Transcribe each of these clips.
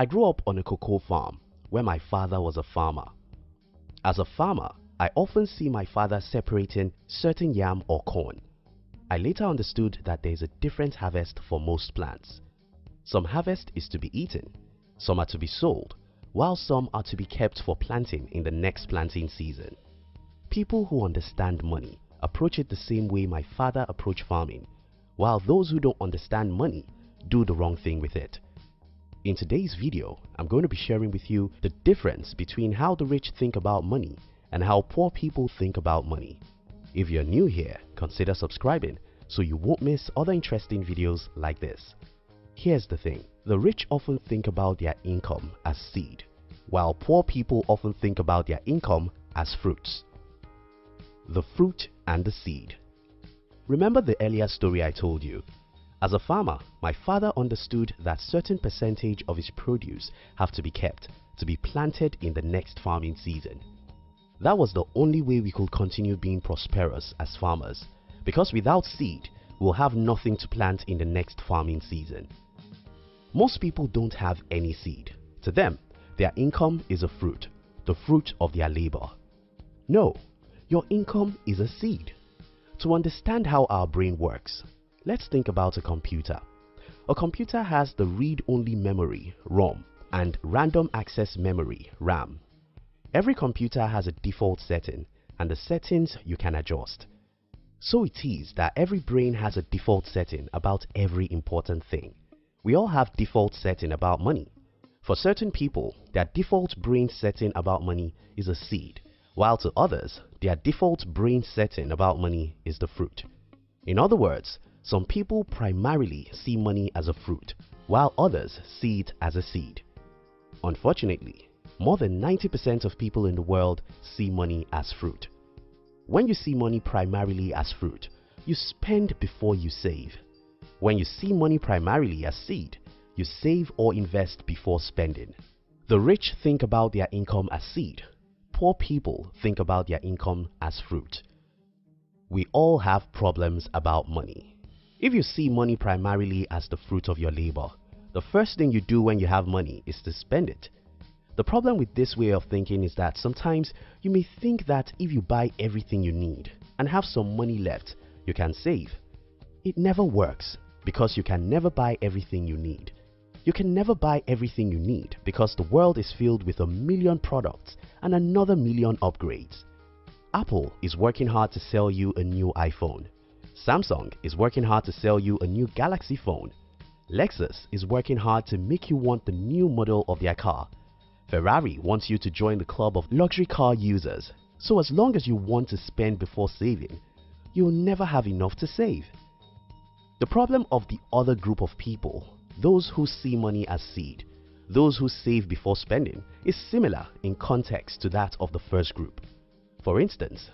I grew up on a cocoa farm where my father was a farmer. As a farmer, I often see my father separating certain yam or corn. I later understood that there is a different harvest for most plants. Some harvest is to be eaten, some are to be sold, while some are to be kept for planting in the next planting season. People who understand money approach it the same way my father approached farming, while those who don't understand money do the wrong thing with it. In today's video, I'm going to be sharing with you the difference between how the rich think about money and how poor people think about money. If you're new here, consider subscribing so you won't miss other interesting videos like this. Here's the thing, the rich often think about their income as seed, while poor people often think about their income as fruits. The fruit and the seed. Remember the earlier story I told you? As a farmer, my father understood that certain percentage of his produce have to be kept to be planted in the next farming season. That was the only way we could continue being prosperous as farmers, because without seed, we'll have nothing to plant in the next farming season. Most people don't have any seed. To them, their income is a fruit, the fruit of their labor. No, your income is a seed. To understand how our brain works, let's think about a computer. A computer has the read-only memory, ROM, and random access memory, RAM. Every computer has a default setting, and the settings you can adjust. So it is that every brain has a default setting about every important thing. We all have default setting about money. For certain people, their default brain setting about money is a seed, while to others, their default brain setting about money is the fruit. In other words, some people primarily see money as a fruit, while others see it as a seed. Unfortunately, more than 90% of people in the world see money as fruit. When you see money primarily as fruit, you spend before you save. When you see money primarily as seed, you save or invest before spending. The rich think about their income as seed. Poor people think about their income as fruit. We all have problems about money. If you see money primarily as the fruit of your labor, the first thing you do when you have money is to spend it. The problem with this way of thinking is that sometimes you may think that if you buy everything you need and have some money left, you can save. It never works because you can never buy everything you need. You can never buy everything you need because the world is filled with 1 million products and another 1 million upgrades. Apple is working hard to sell you a new iPhone. Samsung is working hard to sell you a new Galaxy phone. Lexus is working hard to make you want the new model of their car. Ferrari wants you to join the club of luxury car users. So as long as you want to spend before saving, you will never have enough to save. The problem of the other group of people, those who see money as seed, those who save before spending, is similar in context to that of the first group. For instance,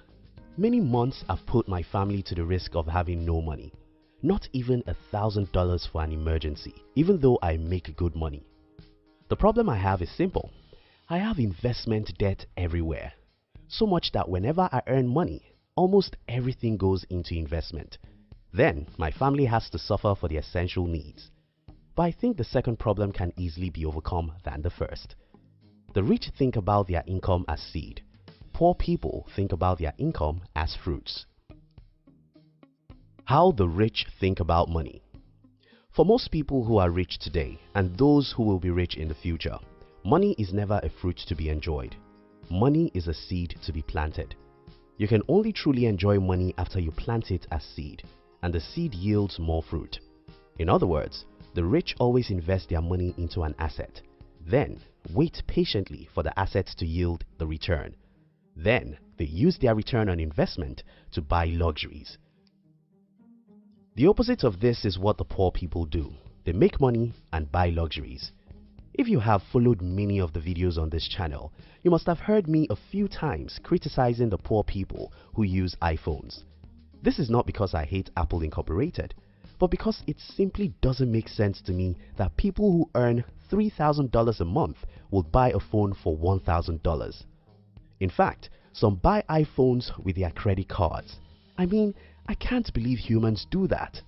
many months I've put my family to the risk of having no money, not even $1,000 for an emergency, even though I make good money. The problem I have is simple. I have investment debt everywhere, so much that whenever I earn money, almost everything goes into investment. Then my family has to suffer for the essential needs. But I think the second problem can easily be overcome than the first. The rich think about their income as seed. Poor people think about their income as fruits. How the rich think about money. For most people who are rich today and those who will be rich in the future, money is never a fruit to be enjoyed. Money is a seed to be planted. You can only truly enjoy money after you plant it as seed, and the seed yields more fruit. In other words, the rich always invest their money into an asset, then wait patiently for the asset to yield the return. Then they use their return on investment to buy luxuries. The opposite of this is what the poor people do. They make money and buy luxuries. If you have followed many of the videos on this channel, you must have heard me a few times criticizing the poor people who use iPhones. This is not because I hate Apple Incorporated, but because it simply doesn't make sense to me that people who earn $3,000 a month would buy a phone for $1,000. In fact, some buy iPhones with their credit cards. I mean, I can't believe humans do that.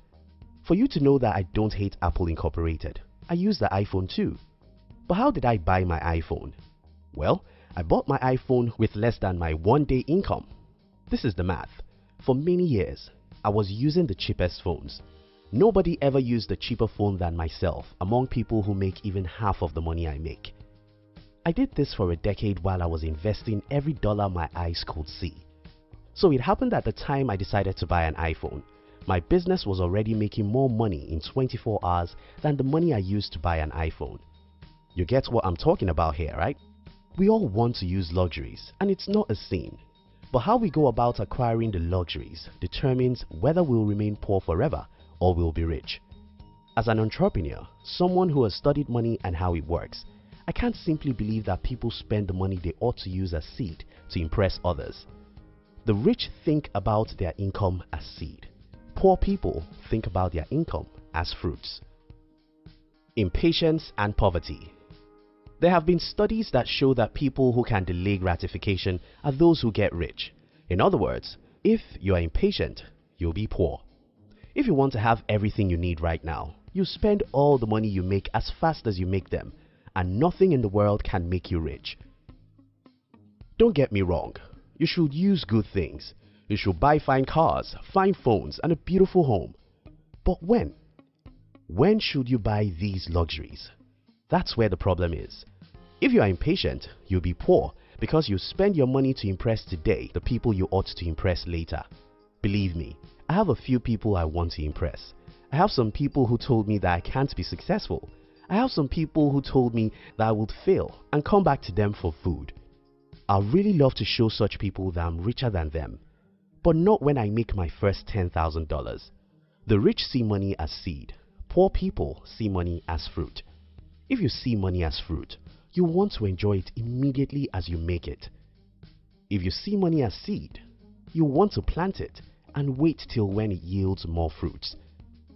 For you to know that I don't hate Apple Incorporated, I use the iPhone too. But how did I buy my iPhone? Well, I bought my iPhone with less than my one-day income. This is the math. For many years, I was using the cheapest phones. Nobody ever used a cheaper phone than myself among people who make even half of the money I make. I did this for a decade while I was investing every dollar my eyes could see. So it happened at the time I decided to buy an iPhone. My business was already making more money in 24 hours than the money I used to buy an iPhone. You get what I'm talking about here, right? We all want to use luxuries, and it's not a sin. But how we go about acquiring the luxuries determines whether we'll remain poor forever or we'll be rich. As an entrepreneur, someone who has studied money and how it works, I can't simply believe that people spend the money they ought to use as seed to impress others. The rich think about their income as seed. Poor people think about their income as fruits. Impatience and poverty. There have been studies that show that people who can delay gratification are those who get rich. In other words, if you are impatient, you'll be poor. If you want to have everything you need right now, you spend all the money you make as fast as you make them, and nothing in the world can make you rich. Don't get me wrong, you should use good things. You should buy fine cars, fine phones, and a beautiful home. But when? When should you buy these luxuries? That's where the problem is. If you are impatient, you'll be poor because you spend your money to impress today the people you ought to impress later. Believe me, I have a few people I want to impress. I have some people who told me that I can't be successful. I have some people who told me that I would fail and come back to them for food. I really love to show such people that I'm richer than them, but not when I make my first $10,000. The rich see money as seed. Poor people see money as fruit. If you see money as fruit, you want to enjoy it immediately as you make it. If you see money as seed, you want to plant it and wait till when it yields more fruits.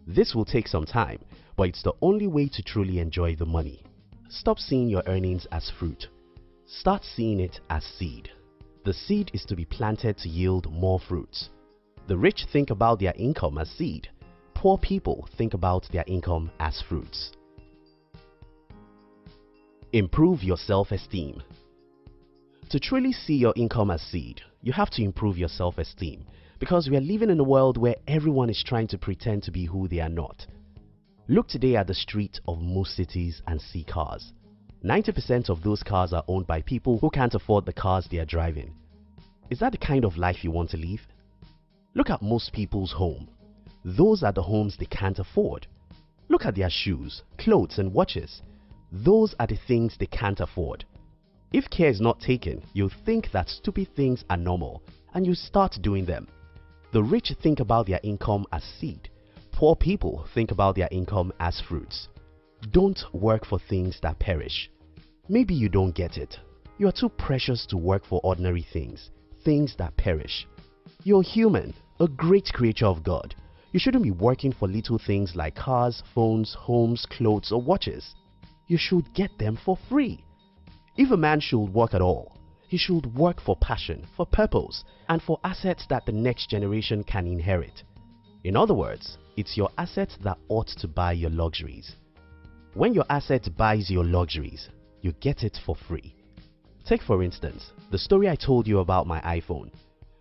This will take some time, but it's the only way to truly enjoy the money. Stop seeing your earnings as fruit. Start seeing it as seed. The seed is to be planted to yield more fruits. The rich think about their income as seed. Poor people think about their income as fruits. Improve your self-esteem. To truly see your income as seed, you have to improve your self-esteem, because we are living in a world where everyone is trying to pretend to be who they are not. Look today at the street of most cities and see cars. 90% of those cars are owned by people who can't afford the cars they are driving. Is that the kind of life you want to live? Look at most people's home. Those are the homes they can't afford. Look at their shoes, clothes and watches. Those are the things they can't afford. If care is not taken, you'll think that stupid things are normal and you start doing them. The rich think about their income as seed. Poor people think about their income as fruits. Don't work for things that perish. Maybe you don't get it. You are too precious to work for ordinary things, things that perish. You're human, a great creature of God. You shouldn't be working for little things like cars, phones, homes, clothes or watches. You should get them for free. If a man should work at all, he should work for passion, for purpose, and for assets that the next generation can inherit. In other words, it's your assets that ought to buy your luxuries. When your asset buys your luxuries, you get it for free. Take for instance, the story I told you about my iPhone.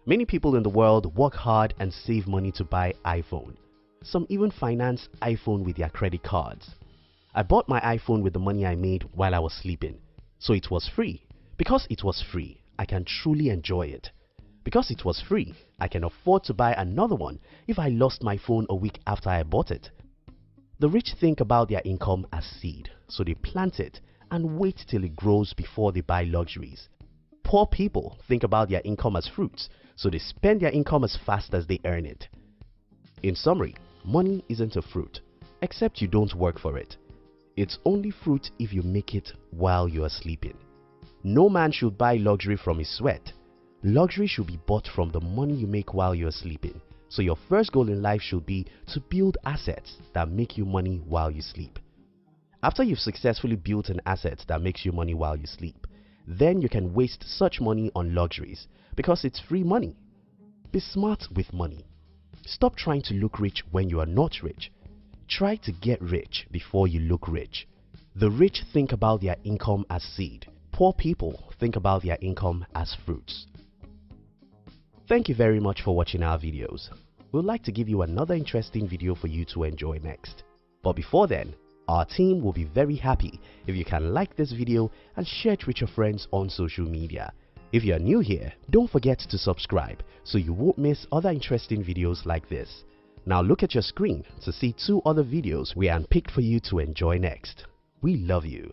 Many people in the world work hard and save money to buy iPhone. Some even finance iPhone with their credit cards. I bought my iPhone with the money I made while I was sleeping. So it was free. Because it was free, I can truly enjoy it. Because it was free, I can afford to buy another one if I lost my phone a week after I bought it. The rich think about their income as seed, so they plant it and wait till it grows before they buy luxuries. Poor people think about their income as fruits, so they spend their income as fast as they earn it. In summary, money isn't a fruit, except you don't work for it. It's only fruit if you make it while you are sleeping. No man should buy luxury from his sweat. Luxury should be bought from the money you make while you are sleeping. So your first goal in life should be to build assets that make you money while you sleep. After you've successfully built an asset that makes you money while you sleep, then you can waste such money on luxuries because it's free money. Be smart with money. Stop trying to look rich when you are not rich. Try to get rich before you look rich. The rich think about their income as seed. Poor people think about their income as fruits. Thank you very much for watching our videos. We'd like to give you another interesting video for you to enjoy next. But before then, our team will be very happy if you can like this video and share it with your friends on social media. If you are new here, don't forget to subscribe so you won't miss other interesting videos like this. Now look at your screen to see 2 other videos we handpicked for you to enjoy next. We love you.